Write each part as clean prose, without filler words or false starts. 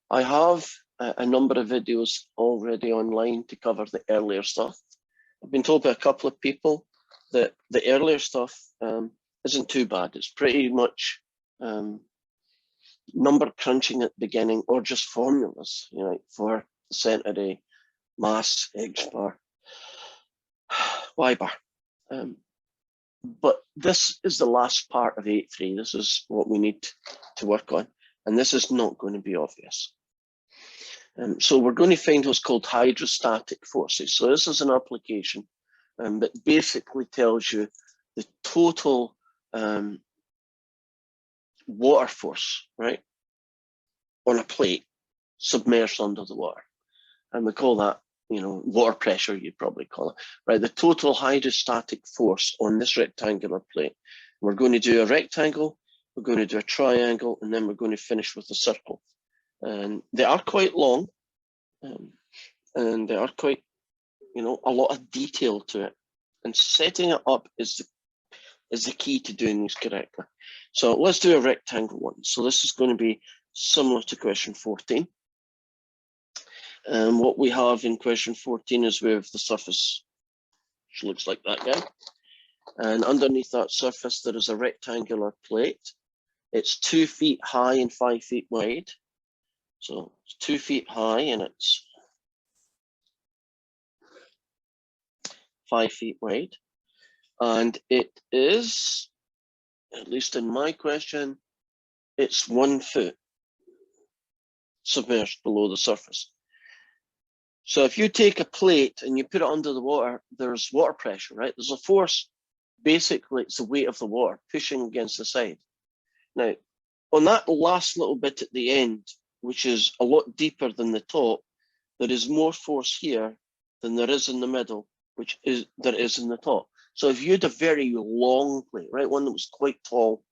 I have a number of videos already online to cover the earlier stuff. I've been told by a couple of people that the earlier stuff isn't too bad. It's pretty much number crunching at the beginning, or just formulas, you know, for percent array, mass, X bar, Y bar. But this is the last part of 8.3. This is what we need to work on, and this is not going to be obvious. So we're going to find what's called hydrostatic forces. So this is an application that basically tells you the total water force, right, on a plate submerged under the water. And we call that, you know, water pressure, you'd probably call it, right? The total hydrostatic force on this rectangular plate. We're going to do a rectangle, we're going to do a triangle, and then we're going to finish with a circle. And they are quite long, and they are quite, you know, a lot of detail to it. And setting it up is the key to doing these correctly. So let's do a rectangle one. So this is going to be similar to question 14. And what we have in question 14 is we have the surface, which looks like that guy. And underneath that surface, there is a rectangular plate. It's 2 feet high and 5 feet wide. So it's 2 feet high and it's 5 feet wide. And it is, at least in my question, it's 1 foot submerged below the surface. So if you take a plate and you put it under the water, there's water pressure, right? There's a force, basically it's the weight of the water pushing against the side. Now, on that last little bit at the end, which is a lot deeper than the top, there is more force here than there is in the middle, there is in the top. So if you had a very long plate, right, one that was quite tall,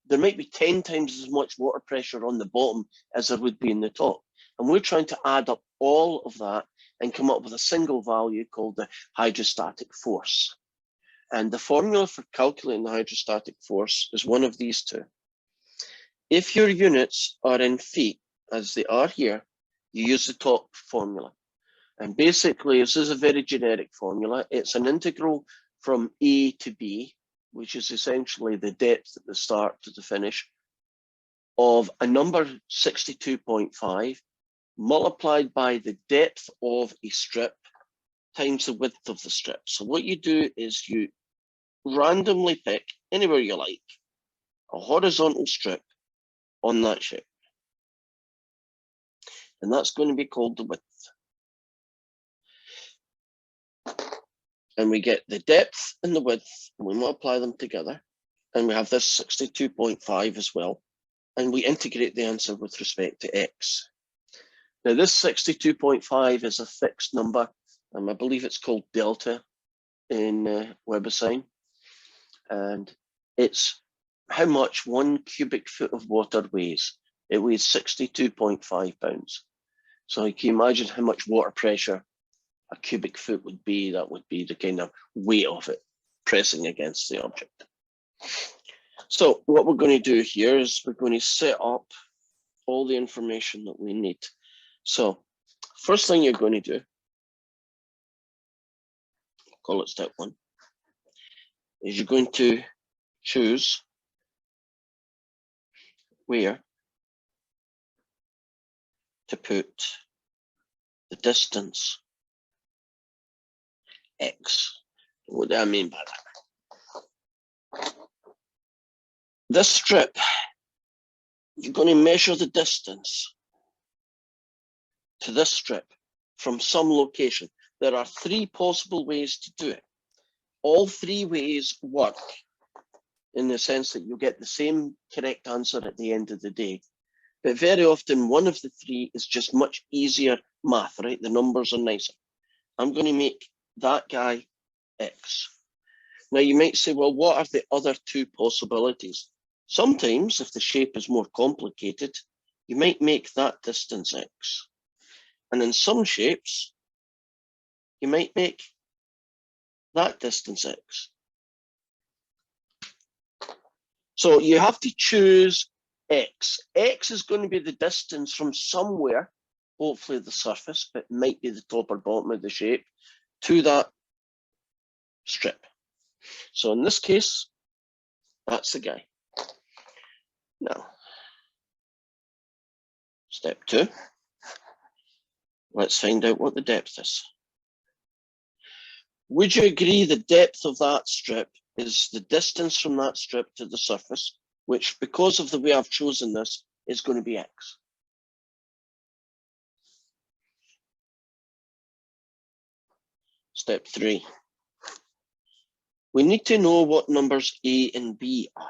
there might be 10 times as much water pressure on the bottom as there would be in the top. And we're trying to add up all of that and come up with a single value called the hydrostatic force. And the formula for calculating the hydrostatic force is one of these two. If your units are in feet, as they are here, you use the top formula. And basically, this is a very generic formula. It's an integral from A to B, which is essentially the depth at the start to the finish, of a number 62.5 multiplied by the depth of a strip times the width of the strip. So what you do is you randomly pick, anywhere you like, a horizontal strip on that shape. And that's going to be called the width. And we get the depth and the width, and we multiply them together. And we have this 62.5 as well. And we integrate the answer with respect to x. Now this 62.5 is a fixed number. I believe it's called delta in WebAssign. And it's how much 1 cubic foot of water weighs. It weighs 62.5 pounds. So you can imagine how much water pressure a cubic foot would be. That would be the kind of weight of it pressing against the object. So what we're going to do here is we're going to set up all the information that we need. So first thing you're going to do, call it step 1, is you're going to choose where to put the distance x. What do I mean by that? This strip, you're going to measure the distance to this strip from some location. There are 3 possible ways to do it. All 3 ways work in the sense that you'll get the same correct answer at the end of the day. But very often, one of the 3 is just much easier math, right? The numbers are nicer. I'm going to make that guy x. Now you might say, well, what are the other 2 possibilities? Sometimes, if the shape is more complicated, you might make that distance x. And in some shapes, you might make that distance x. So you have to choose X. X is going to be the distance from somewhere, hopefully the surface, but it might be the top or bottom of the shape, to that strip. So in this case, that's the guy. Now, step 2. Let's find out what the depth is. Would you agree the depth of that strip is the distance from that strip to the surface, which, because of the way I've chosen this, is going to be X? Step 3. We need to know what numbers A and B are.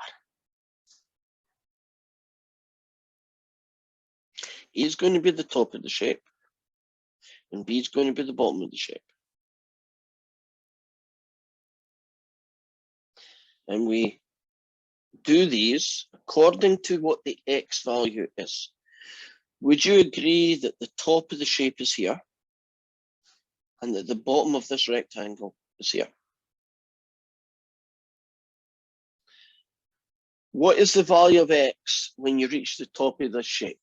A is going to be the top of the shape, and B is going to be the bottom of the shape. And we do these according to what the X value is. Would you agree that the top of the shape is here, and that the bottom of this rectangle is here? What is the value of X when you reach the top of this shape?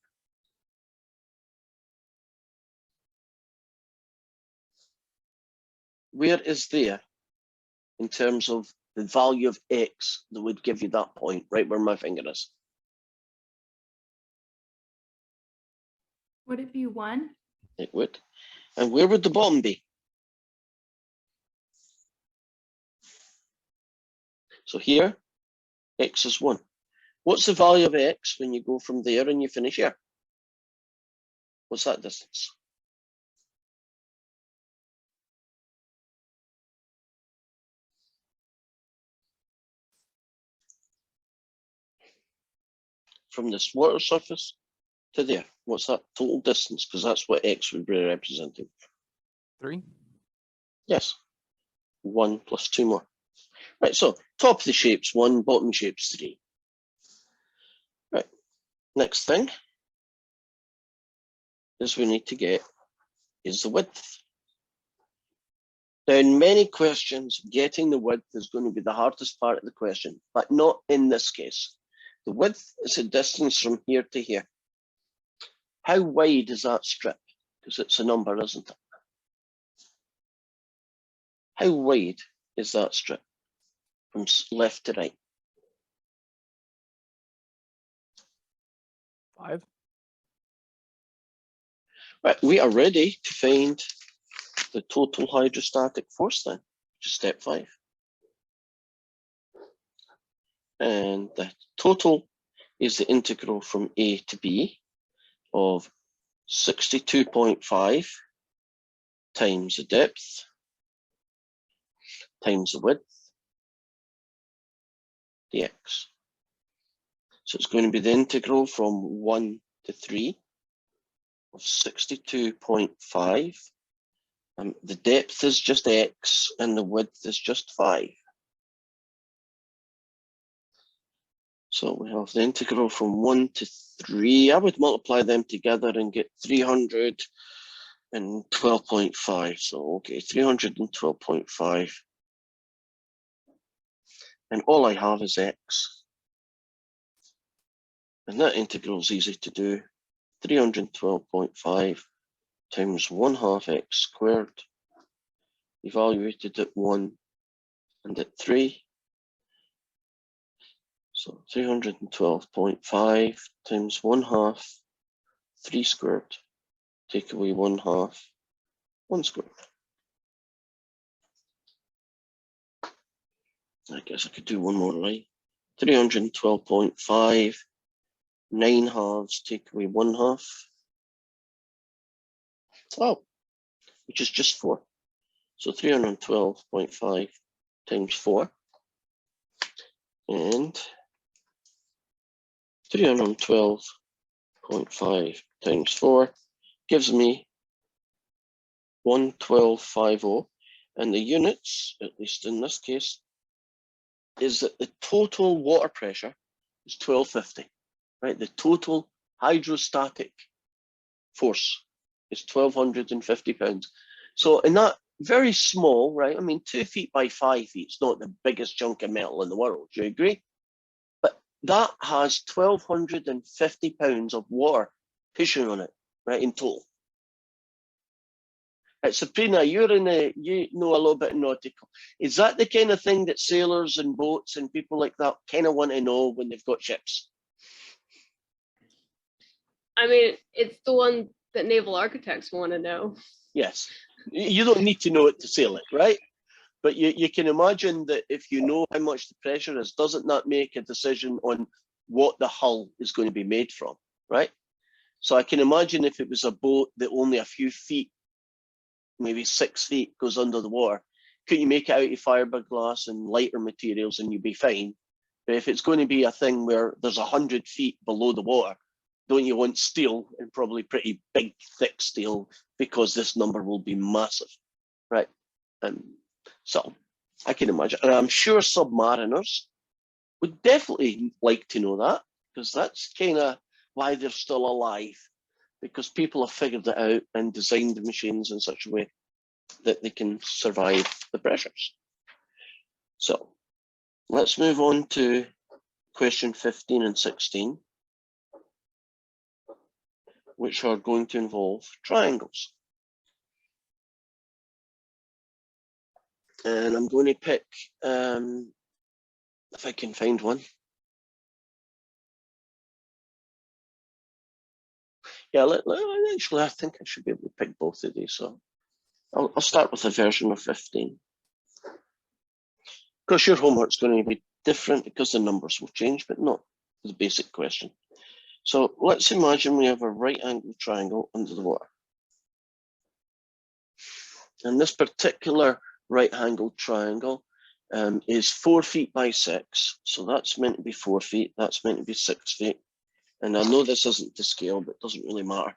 Where is there in terms of the value of X that would give you that point, right where my finger is? Would it be 1? It would. And where would the bottom be? So here, X is 1. What's the value of X when you go from there and you finish here? What's that distance? From this water surface to there. What's that total distance? Because that's what X would be representing. 3. Yes. 1 plus 2 more. Right, so top of the shape's 1, bottom shape's 3. Right, next thing is we need to get is the width. Now, in many questions, getting the width is going to be the hardest part of the question, but not in this case. The width is the distance from here to here. How wide is that strip? Because it's a number, isn't it? How wide is that strip from left to right? 5. Right, we are ready to find the total hydrostatic force then, which is step 5. And the total is the integral from A to B of 62.5 times the depth times the width dx. So it's going to be the integral from 1 to 3 of 62.5. The depth is just x and the width is just 5. So we have the integral from 1 to 3. I would multiply them together and get 312.5. So, okay, 312.5. And all I have is x. And that integral is easy to do. 312.5 times 1/2 x squared, evaluated at 1 and at 3. So 312.5 times 1/2, 3 squared, take away 1/2, 1 squared. I guess I could do one more line. 312.5, 9 halves, take away 1/2. 12, which is just 4. So 312.5 times 4. And 312.5 times 4 gives me 112.50. And the units, at least in this case, is that the total water pressure is 1250, right? The total hydrostatic force is 1,250 pounds. So in that very small, right? I mean, 2 feet by 5 feet is not the biggest chunk of metal in the world. Do you agree? But that has 1,250 pounds of water pushing on it, right, in total. Sabrina, you know a little bit of nautical. Is that the kind of thing that sailors and boats and people like that kind of want to know when they've got ships? I mean, it's the one that naval architects want to know. Yes. You don't need to know it to sail it, right? But you can imagine that if you know how much the pressure is, doesn't that make a decision on what the hull is going to be made from, right? So I can imagine if it was a boat that only a few feet, maybe 6 feet, goes under the water, could you make it out of fiberglass and lighter materials and you'd be fine? But if it's going to be a thing where there's 100 feet below the water, don't you want steel, and probably pretty big, thick steel, because this number will be massive, right? So I can imagine, and I'm sure submariners would definitely like to know that, because that's kind of why they're still alive, because people have figured it out and designed the machines in such a way that they can survive the pressures. So let's move on to question 15 and 16, which are going to involve triangles. And I'm going to pick, if I can find one. Yeah, actually, I think I should be able to pick both of these. So I'll start with a version of 15. Of course, your homework's going to be different because the numbers will change, but not the basic question. So let's imagine we have a right-angled triangle under the water. And this particular right-angled triangle is 4 feet by 6. So that's meant to be 4 feet. That's meant to be 6 feet. And I know this isn't to scale, but it doesn't really matter.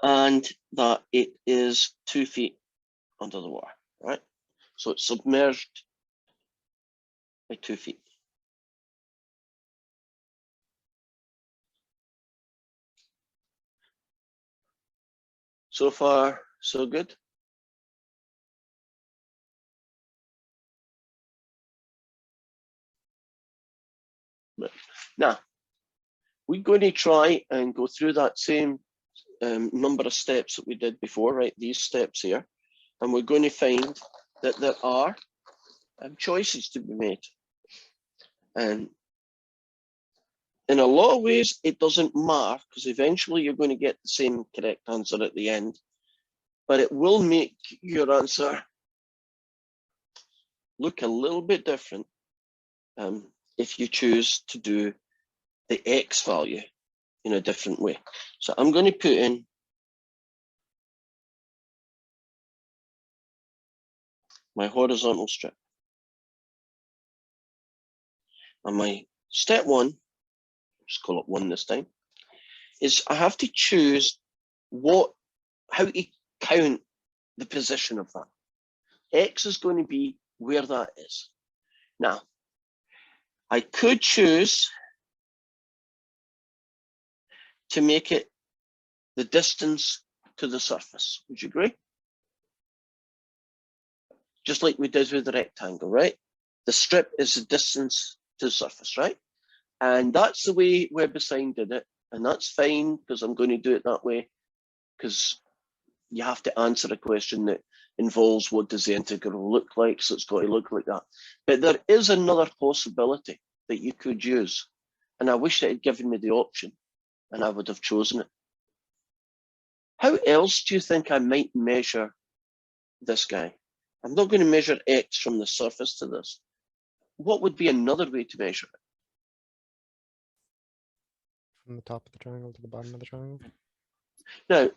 And that it is 2 feet under the water, right? So it's submerged by 2 feet. So far, so good. Now, we're going to try and go through that same number of steps that we did before, right? These steps here. And we're going to find that there are choices to be made. And in a lot of ways, it doesn't matter, because eventually you're going to get the same correct answer at the end. But it will make your answer look a little bit different if you choose to do the X value in a different way. So I'm going to put in my horizontal strip. And my step one, just call it 1 this time, is I have to choose how to count the position of that. X is going to be where that is. Now, I could choose to make it the distance to the surface. Would you agree? Just like we did with the rectangle, right? The strip is the distance to the surface, right? And that's the way WebDesign did it. And that's fine, because I'm going to do it that way, because you have to answer a question that involves what does the integral look like, so it's got to look like that. But there is another possibility that you could use, and I wish it had given me the option, and I would have chosen it. How else do you think I might measure this guy? I'm not going to measure X from the surface to this. What would be another way to measure it? From the top of the triangle to the bottom of the triangle. Now,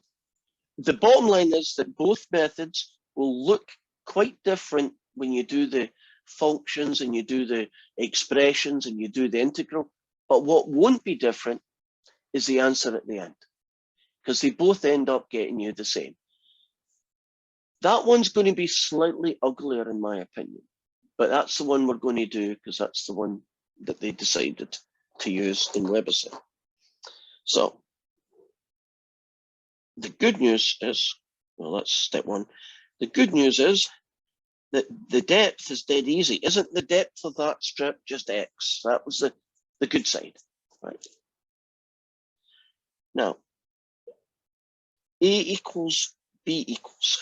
the bottom line is that both methods will look quite different when you do the functions and you do the expressions and you do the integral. But what won't be different is the answer at the end, because they both end up getting you the same. That one's going to be slightly uglier in my opinion, but that's the one we're going to do because that's the one that they decided to use in WebDesign. So the good news is, well, that's step one. The good news is that the depth is dead easy. Isn't the depth of that strip just X? That was the good side, right? Now, A equals B equals.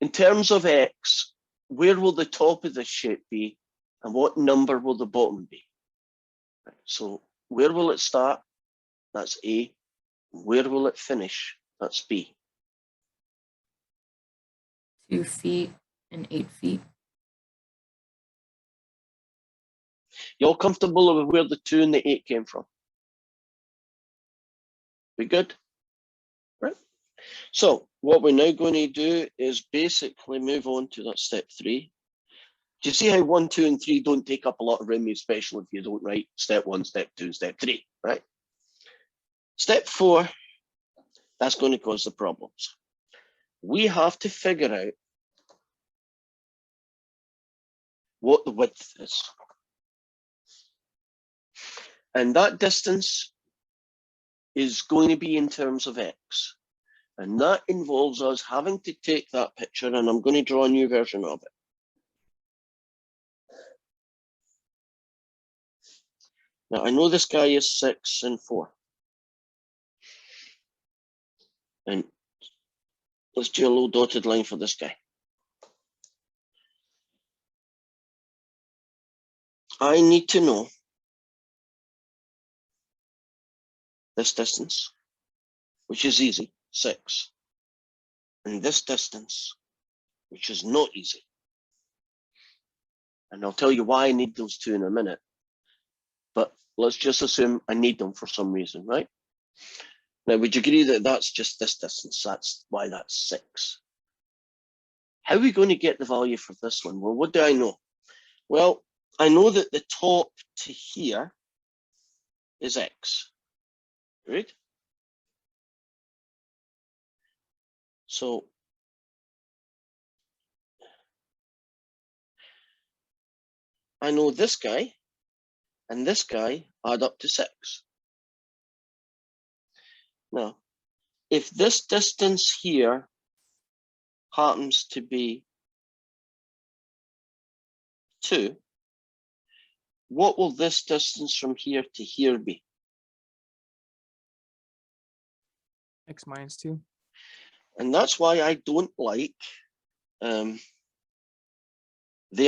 In terms of X, where will the top of this shape be and what number will the bottom be? Right, so where will it start? That's A. Where will it finish? That's B. 2 feet and 8 feet. You all comfortable with where the 2 and the 8 came from? We good? Right. So what we're now going to do is basically move on to that step 3. Do you see how 1, 2, and 3 don't take up a lot of room, especially if you don't write step 1, step 2, step 3, right? Step 4, that's going to cause the problems. We have to figure out what the width is. And that distance is going to be in terms of X. And that involves us having to take that picture, and I'm going to draw a new version of it. Now, I know this guy is 6 and 4. And let's do a little dotted line for this guy. I need to know this distance, which is easy, 6. And this distance, which is not easy. And I'll tell you why I need those 2 in a minute. But let's just assume I need them for some reason, right? Now, would you agree that that's just this distance? That's why that's 6. How are we going to get the value for this one? Well, what do I know? Well, I know that the top to here is X, right? So I know this guy and this guy add up to 6. Now, if this distance here happens to be 2, what will this distance from here to here be? X minus 2. And that's why I don't like their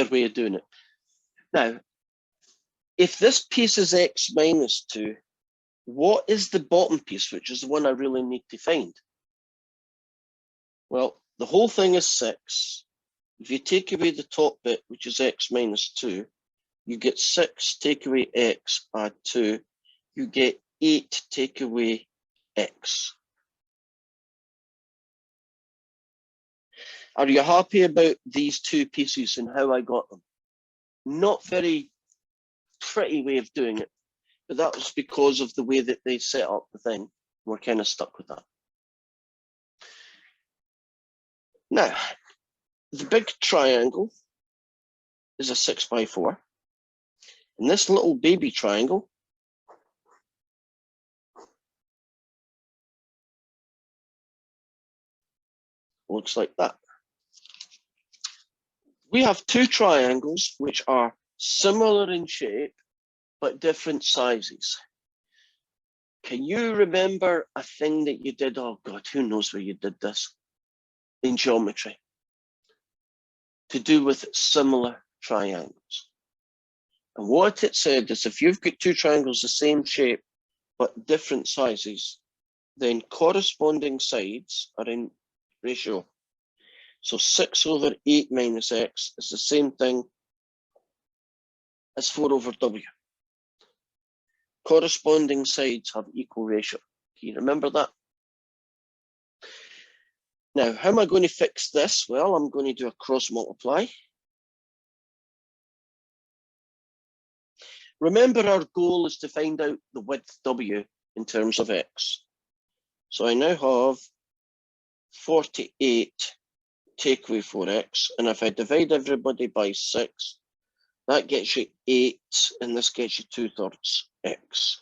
way of doing it. Now, if this piece is X minus 2, what is the bottom piece, which is the one I really need to find? Well, the whole thing is 6. If you take away the top bit, which is X minus 2, you get 6 take away X, add 2. You get 8 take away X. Are you happy about these 2 pieces and how I got them? Not very pretty way of doing it, but that was because of the way that they set up the thing. We're kind of stuck with that. Now, the big triangle is a 6 by 4. And this little baby triangle looks like that. We have 2 triangles which are similar in shape, but different sizes. Can you remember a thing that you did? Oh God, who knows where you did this? In geometry. To do with similar triangles. And what it said is if you've got 2 triangles the same shape, but different sizes, then corresponding sides are in ratio. So 6 over 8 minus X is the same thing as 4 over W. Corresponding sides have equal ratio. Can you remember that? Now, how am I going to fix this? Well, I'm going to do a cross multiply. Remember, our goal is to find out the width W in terms of X. So I now have 48 take away 4X. And if I divide everybody by 6, that gets you 8, and this gets you 2/3 X.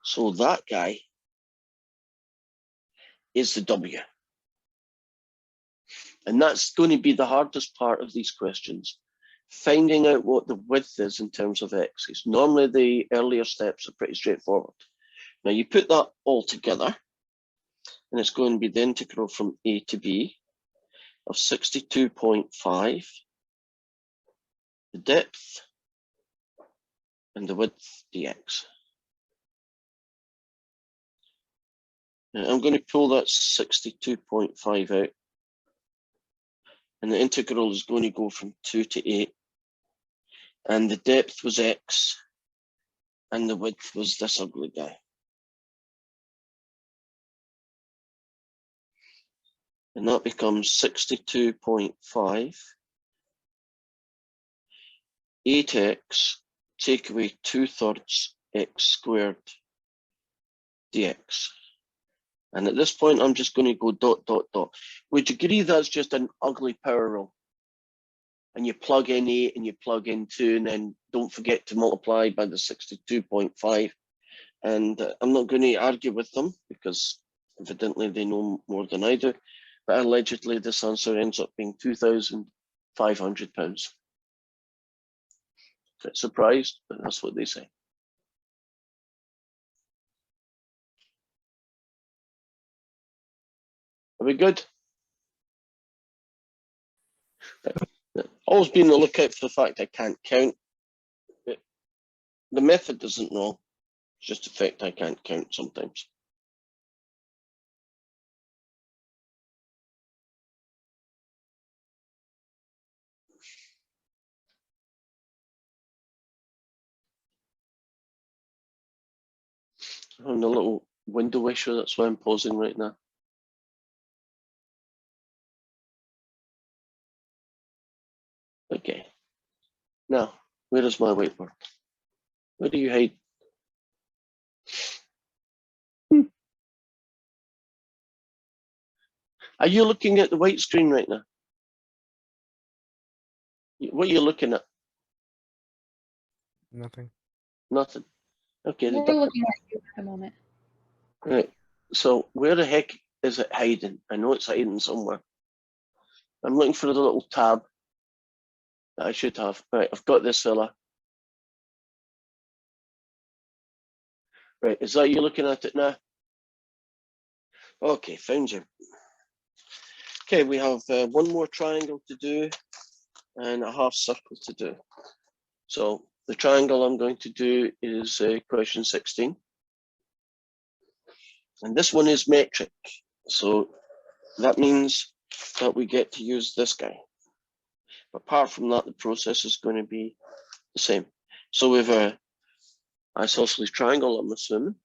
So that guy is the W. And that's going to be the hardest part of these questions, finding out what the width is in terms of x's. Normally the earlier steps are pretty straightforward. Now you put that all together, and it's going to be the integral from a to b of 62.5, the depth, and the width dx. Now I'm going to pull that 62.5 out, and the integral is going to go from 2 to 8, and the depth was x, and the width was this ugly guy. And that becomes 62.5, 8x, take away 2/3 x squared dx. And at this point, I'm just going to go dot, dot, dot. Would you agree that's just an ugly power rule? And you plug in 8 and you plug in 2, and then don't forget to multiply by the 62.5. And I'm not going to argue with them because evidently they know more than I do. But allegedly, this answer ends up being £2,500. Bit surprised, but that's what they say. Are we good? Always be on the lookout for the fact I can't count. The method isn't wrong. It's just the fact I can't count sometimes. I'm on the little window issue, that's why I'm pausing right now. Okay. Now, where is my whiteboard? Where do you hide? Are you looking at the white screen right now? What are you looking at? Nothing. Nothing. Okay. We're looking at you at the moment. Right. So where the heck is it hiding? I know it's hiding somewhere. I'm looking for the little tab that I should have. Right, I've got this fella. Right, is that you looking at it now? Okay, found you. Okay, we have one more triangle to do and a half circle to do. So the triangle I'm going to do is question 16. And this one is metric. So that means that we get to use this guy. Apart from that, the process is going to be the same. So we have a isosceles triangle, I'm assuming.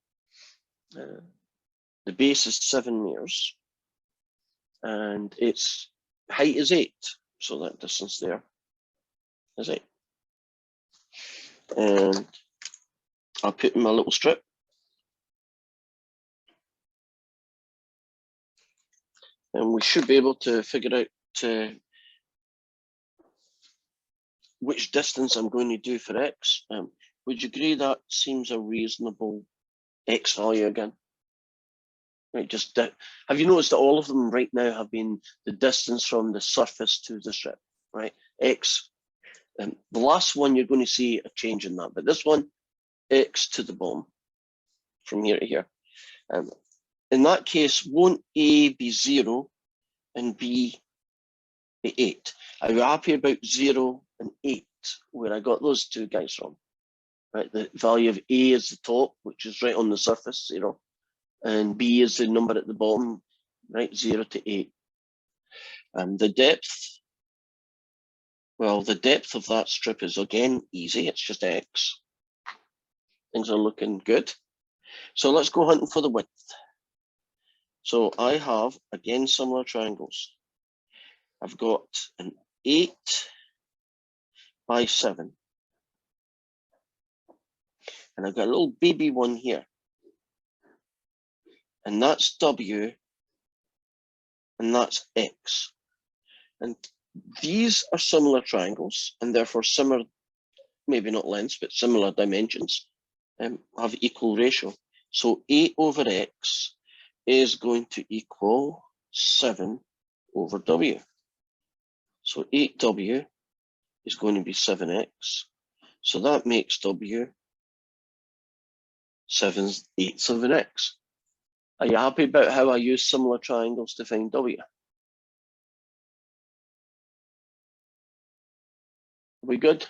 The base is 7 meters. And its height is 8. So that distance there is 8. And I'll put in my little strip. And we should be able to figure out which distance I'm going to do for x. Would you agree that seems a reasonable x value again? Right, just have you noticed that all of them right now have been the distance from the surface to the strip, right? X. The last one you're going to see a change in that, but this one, x to the bottom, from here to here. In that case, won't A be 0 and B be 8? Are you happy about 0 and 8, where I got those two guys from? Right, the value of A is the top, which is right on the surface, 0. And B is the number at the bottom, right, 0 to 8. The depth, well, the depth of that strip is again easy, it's just x. Things are looking good. So let's go hunting for the width. So I have, again, similar triangles. I've got an 8 by 7. And I've got a little baby one here. And that's W, and that's X. And these are similar triangles, and therefore similar, maybe not lengths, but similar dimensions, have equal ratio. So 8 over X is going to equal 7 over W. So 8W is going to be 7x. So that makes W 7/8 of an x. Are you happy about how I use similar triangles to find W? Are we good?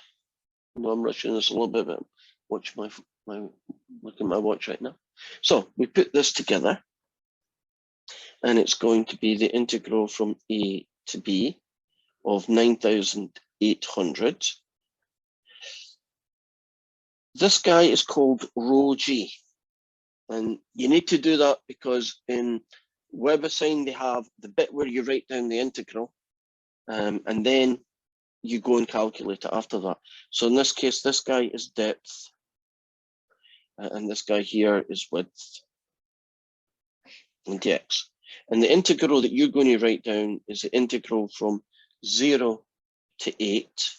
No, I'm rushing this a little bit, but watch my look at my watch right now. So we put this together, and it's going to be the integral from A to B of 9,800. This guy is called rho G, and you need to do that because in WebAssign they have the bit where you write down the integral, and then you go and calculate it after that. So in this case, this guy is depth, and this guy here is width and dx. And the integral that you're going to write down is the integral from 0 to 8.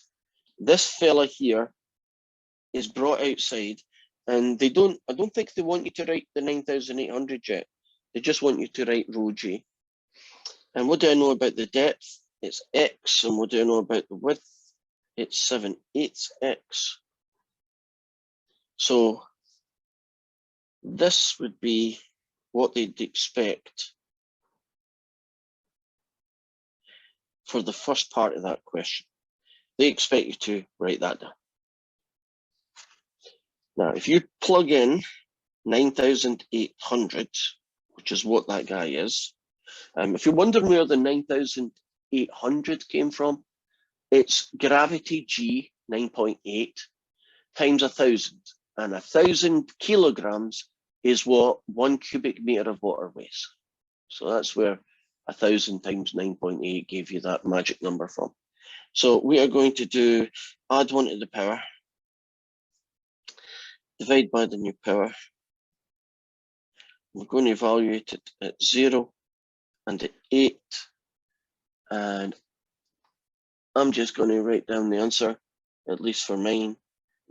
This fella here is brought outside, and I don't think they want you to write the 9,800 yet. They just want you to write rho G. And what do I know about the depth? It's x. And what do I know about the width? It's 7/8 x. So this would be what they'd expect for the first part of that question. They expect you to write that down. Now, if you plug in 9,800, which is what that guy is, if you're wondering where the 9,800 came from, it's gravity G 9.8 times 1,000, and 1,000 kilograms is what 1 cubic meter of water weighs. So that's where 1,000 times 9.8 gave you that magic number from. So we are going to do add 1 to the power, divide by the new power. We're going to evaluate it at 0 and at 8. And I'm just going to write down the answer, at least for mine.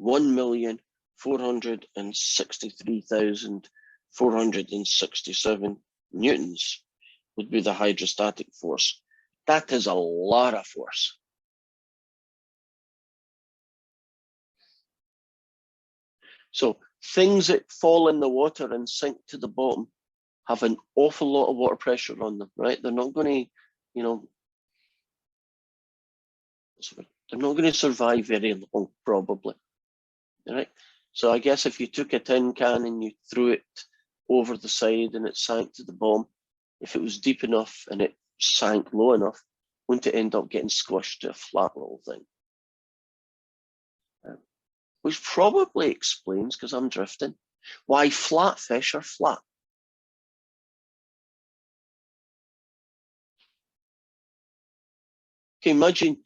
1,463,467 newtons would be the hydrostatic force. That is a lot of force. So things that fall in the water and sink to the bottom have an awful lot of water pressure on them, right? They're not going to, they're not going to survive very long, probably. All right. So I guess if you took a tin can and you threw it over the side and it sank to the bottom, if it was deep enough and it sank low enough, wouldn't it end up getting squished to a flat little thing? Which probably explains, because I'm drifting, why flat fish are flat. Okay, imagine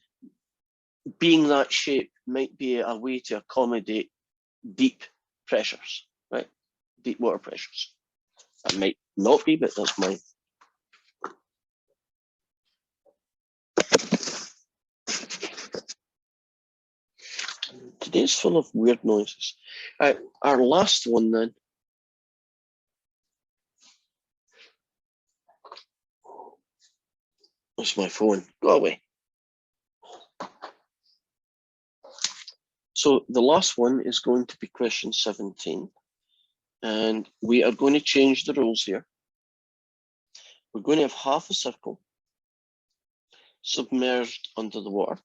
being that shape might be a way to accommodate deep pressures, right? Deep water pressures. That might not be, but that's mine. Today's full of weird noises. Our last one then. That's my phone. Go away. So the last one is going to be question 17. And we are going to change the rules here. We're going to have half a circle submerged under the water.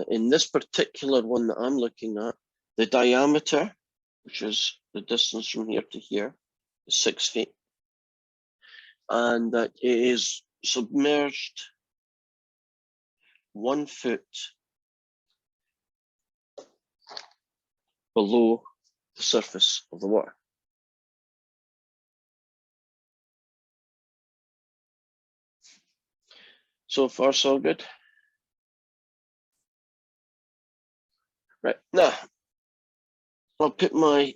In this particular one that I'm looking at, the diameter, which is the distance from here to here, is 6 feet. And that it is submerged 1 foot below the surface of the water. So far, so good. Right, now, I'll put my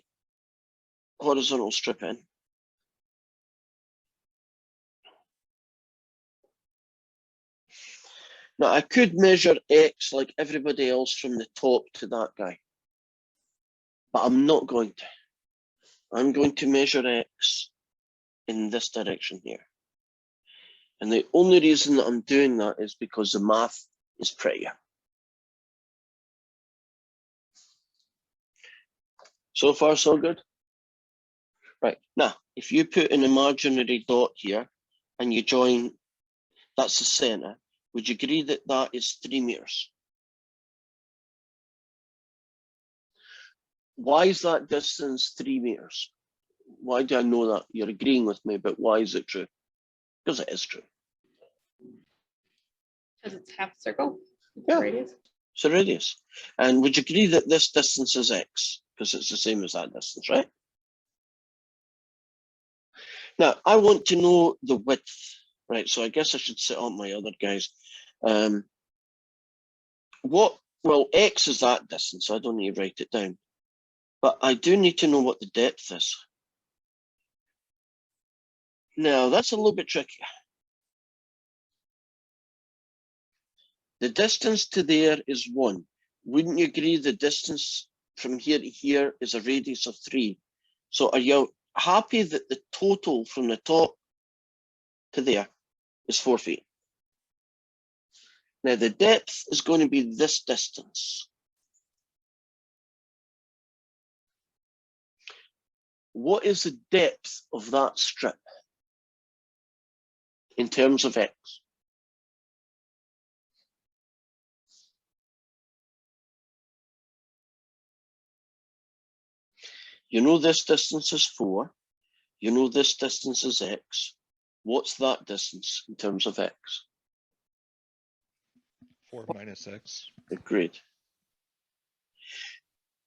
horizontal strip in. Now, I could measure X like everybody else from the top to that guy, but I'm not going to. I'm going to measure X in this direction here. And the only reason that I'm doing that is because the math is prettier. So far, so good. Right, now, if you put an imaginary dot here and you join, that's the center, would you agree that that is 3 meters? Why is that distance 3 meters? Why do I know that? You're agreeing with me, but why is it true? Because it is true. Because it's half a circle. It's Yeah. the radius. It's a radius. And would you agree that this distance is x? Because it's the same as that distance, right? Now, I want to know the width, right? So I guess I should set up my other guys. Well, x is that distance, so I don't need to write it down. But I do need to know what the depth is. Now, that's a little bit tricky. The distance to there is 1. Wouldn't you agree the distance from here to here is a radius of 3? So are you happy that the total from the top to there is 4 feet? Now, the depth is going to be this distance. What is the depth of that strip in terms of x? You know this distance is 4. You know this distance is x. What's that distance in terms of x? 4 minus x. Agreed.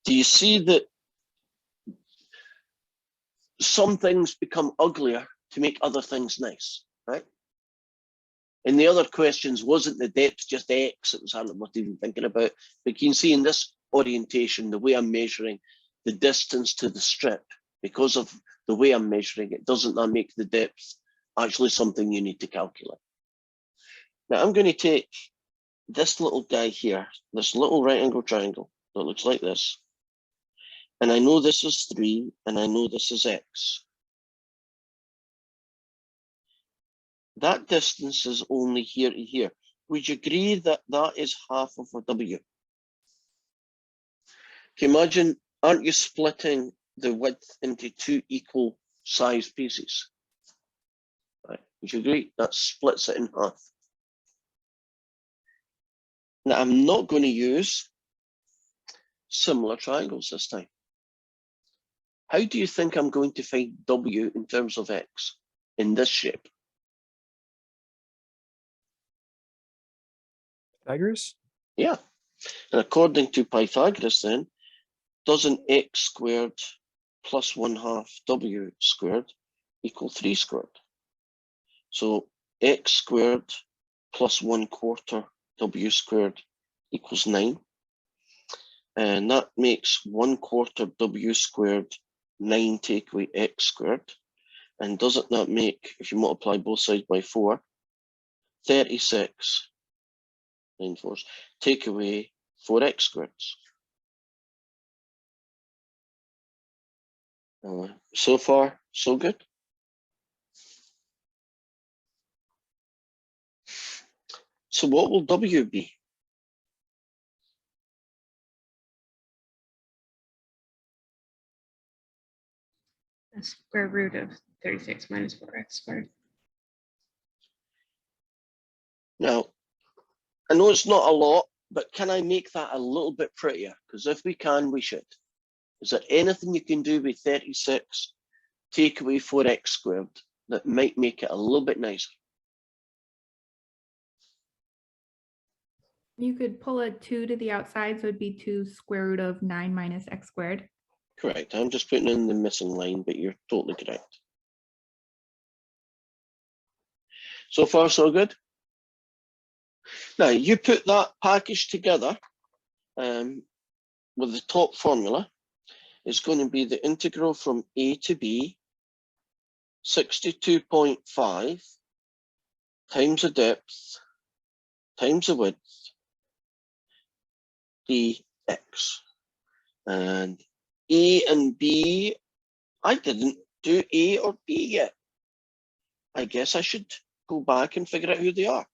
Do you see that some things become uglier to make other things nice, right? In the other questions, wasn't the depth just x? It was I'm not even thinking about. But you can see in this orientation, the way I'm measuring the distance to the strip, because of the way I'm measuring it, doesn't that make the depth actually something you need to calculate? Now I'm going to take this little guy here, this little right angle triangle that looks like this. And I know this is 3, and I know this is x. That distance is only here to here. Would you agree that that is half of a w? Can you imagine, aren't you splitting the width into 2 equal size pieces? Right. Would you agree? That splits it in half. Now, I'm not going to use similar triangles this time. How do you think I'm going to find w in terms of x in this shape? Pythagoras? Yeah. And according to Pythagoras then, doesn't x squared plus 1/2 w squared equal 3 squared? So x squared plus 1/4 w squared equals 9. And that makes 1/4 w squared 9 take away x squared. And doesn't that make, if you multiply both sides by 4, 36 9 fours, take away 4x squared. So far, so good. So what will w be? The square root of 36 minus 4x squared. Now, I know it's not a lot, but can I make that a little bit prettier? Because if we can, we should. Is there anything you can do with 36, take away 4x squared, that might make it a little bit nicer? You could pull a 2 to the outside, so it'd be 2 square root of 9 minus x squared. Correct. I'm just putting in the missing line, but you're totally correct. So far, so good. Now, you put that package together with the top formula. It's going to be the integral from a to b, 62.5 times the depth times the width dx. And a and b, I didn't do a or b yet. I guess I should go back and figure out who they are.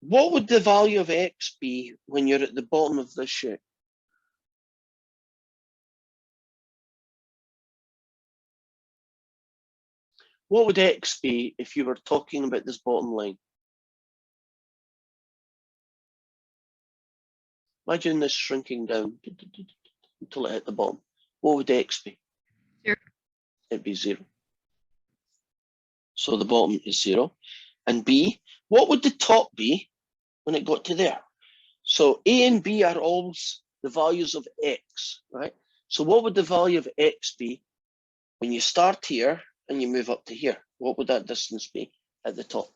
What would the value of x be when you're at the bottom of this shape? what would x be if you were talking about this bottom line? Imagine this shrinking down until it hit the bottom. What would x be? 0. It'd be 0. So the bottom is 0. And b, what would the top be when it got to there? So a and b are always the values of x, right? So what would the value of x be when you start here and you move up to here? What would that distance be at the top?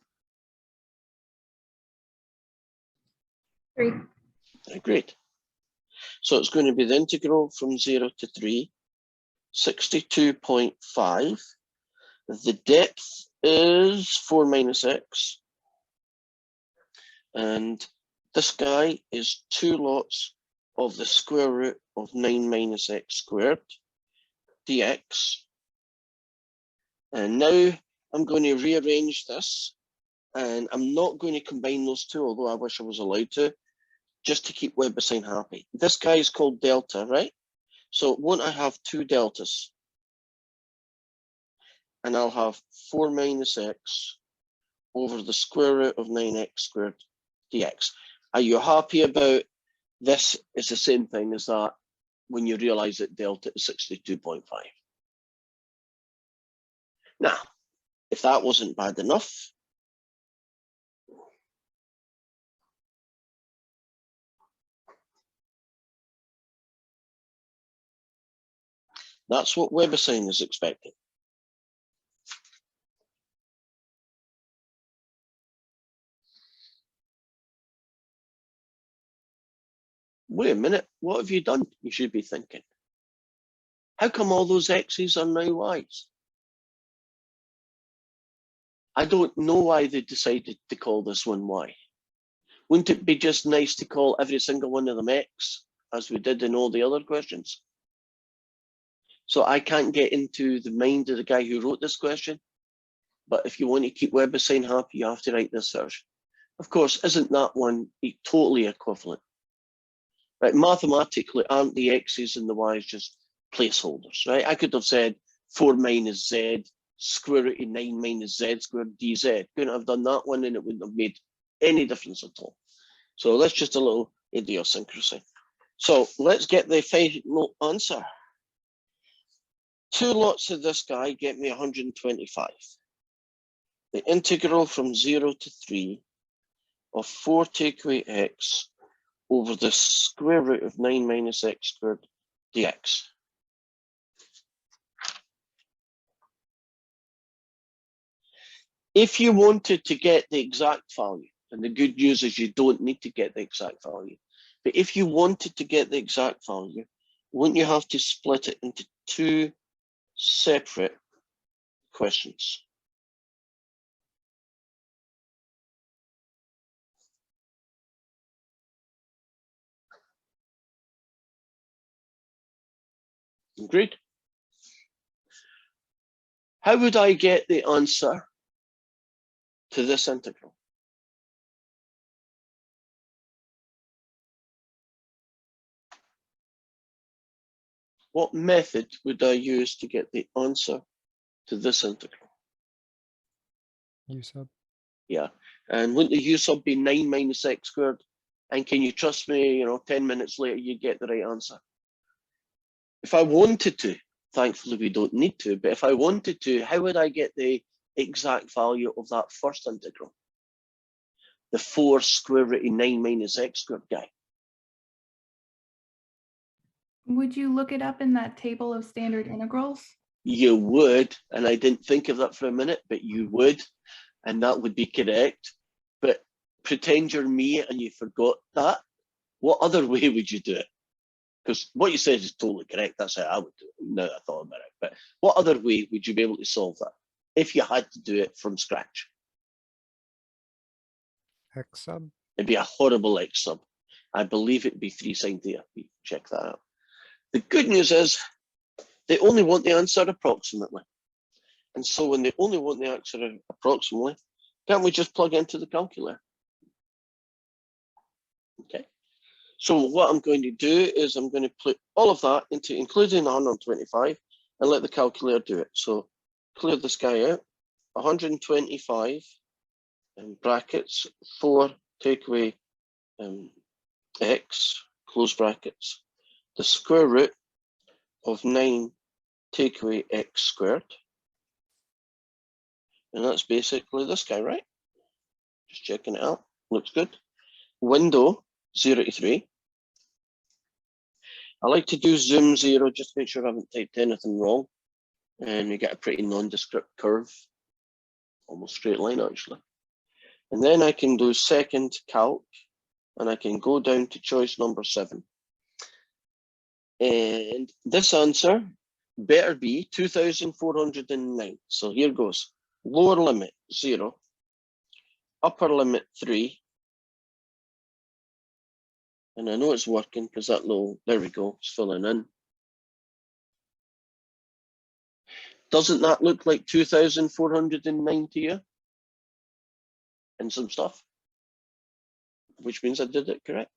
3. Great. So it's going to be the integral from 0 to 3, 62.5. The depth is 4 minus x. And this guy is 2 lots of the square root of 9 minus x squared dx. And now I'm going to rearrange this, and I'm not going to combine those two, although I wish I was allowed to, just to keep Weber-Sign happy. This guy is called delta, right? So won't I have 2 deltas? And I'll have 4 minus x over the square root of 9x squared dx. Are you happy about this? Is the same thing as that when you realize that delta is 62.5. Now, if that wasn't bad enough, that's what Weber-Sign is expecting. Wait a minute, what have you done? You should be thinking. How come all those x's are now y's? I don't know why they decided to call this one y. Wouldn't it be just nice to call every single one of them x, as we did in all the other questions? So I can't get into the mind of the guy who wrote this question, but if you want to keep Weber-Sign happy, you have to write this version. Of course, isn't that one totally equivalent? Right, mathematically, aren't the x's and the y's just placeholders, right? I could have said 4 minus z, square root of 9 minus z squared dz. Couldn't have done that one and it wouldn't have made any difference at all. So that's just a little idiosyncrasy. So let's get the final answer. 2 lots of this guy get me 125. The integral from 0 to 3 of 4 take away x over the square root of 9 minus x squared dx. If you wanted to get the exact value, and the good news is you don't need to get the exact value, but if you wanted to get the exact value, wouldn't you have to split it into 2 separate questions? Agreed? How would I get the answer to this integral? What method would I use to get the answer to this integral? U sub. Yeah, and wouldn't the U sub be 9 minus x squared? And can you trust me, 10 minutes later, you get the right answer? If I wanted to, thankfully we don't need to, but if I wanted to, how would I get the exact value of that first integral? The 4 square root of 9 minus x squared guy. Would you look it up in that table of standard integrals? You would, and I didn't think of that for a minute, but you would, and that would be correct. But pretend you're me and you forgot that. What other way would you do it? Because what you said is totally correct. That's how I would do it. Now I thought about it. But what other way would you be able to solve that if you had to do it from scratch? X sub. It'd be a horrible x sub. I believe it'd be 3 sine theta. Check that out. The good news is they only want the answer approximately. And so when they only want the answer approximately, can't we just plug into the calculator? Okay. So what I'm going to do is I'm going to put all of that into including 125 and let the calculator do it. So clear this guy out. 125 brackets 4 take away x close brackets the square root of 9 take away x squared, and that's basically this guy, right? Just checking it out, looks good. Window 0 to 3. I like to do zoom 0 just to make sure I haven't typed anything wrong, and you get a pretty nondescript curve, almost straight line actually. And then I can do second calc, and I can go down to choice number 7. And this answer better be 2,409. So here goes. Lower limit 0, upper limit 3. And I know it's working because that little, there we go, it's filling in. Doesn't that look like 2,409 to you? And some stuff? Which means I did it correct.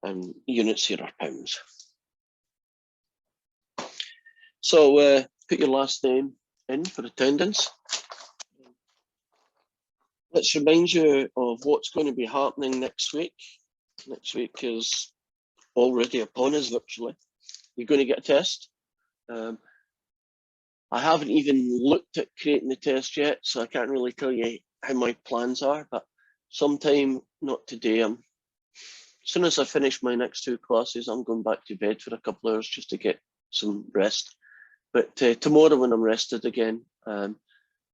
And units here are pounds. So put your last name in for attendance. Let's remind you of what's going to be happening next week. Next week is already upon us virtually. You're going to get a test. I haven't even looked at creating the test yet, so I can't really tell you how my plans are, but sometime, not today, as soon as I finish my next 2 classes, I'm going back to bed for a couple of hours just to get some rest. But tomorrow when I'm rested again,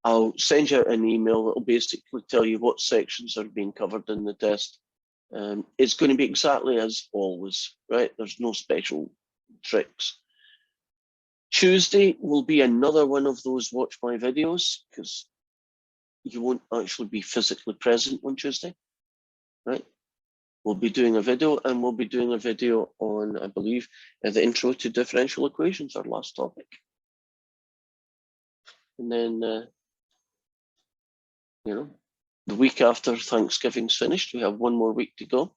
I'll send you out an email that will basically tell you what sections are being covered in the test. It's going to be exactly as always, right? There's no special tricks. Tuesday will be another one of those watch my videos because you won't actually be physically present on Tuesday, right? We'll be doing a video, and we'll be doing a video on, I believe, the intro to differential equations, our last topic. And then, you know, the week after Thanksgiving's finished, we have 1 more week to go.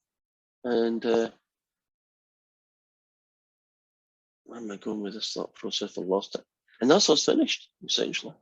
And where am I going with this thought process? I lost it. And that's us finished, essentially.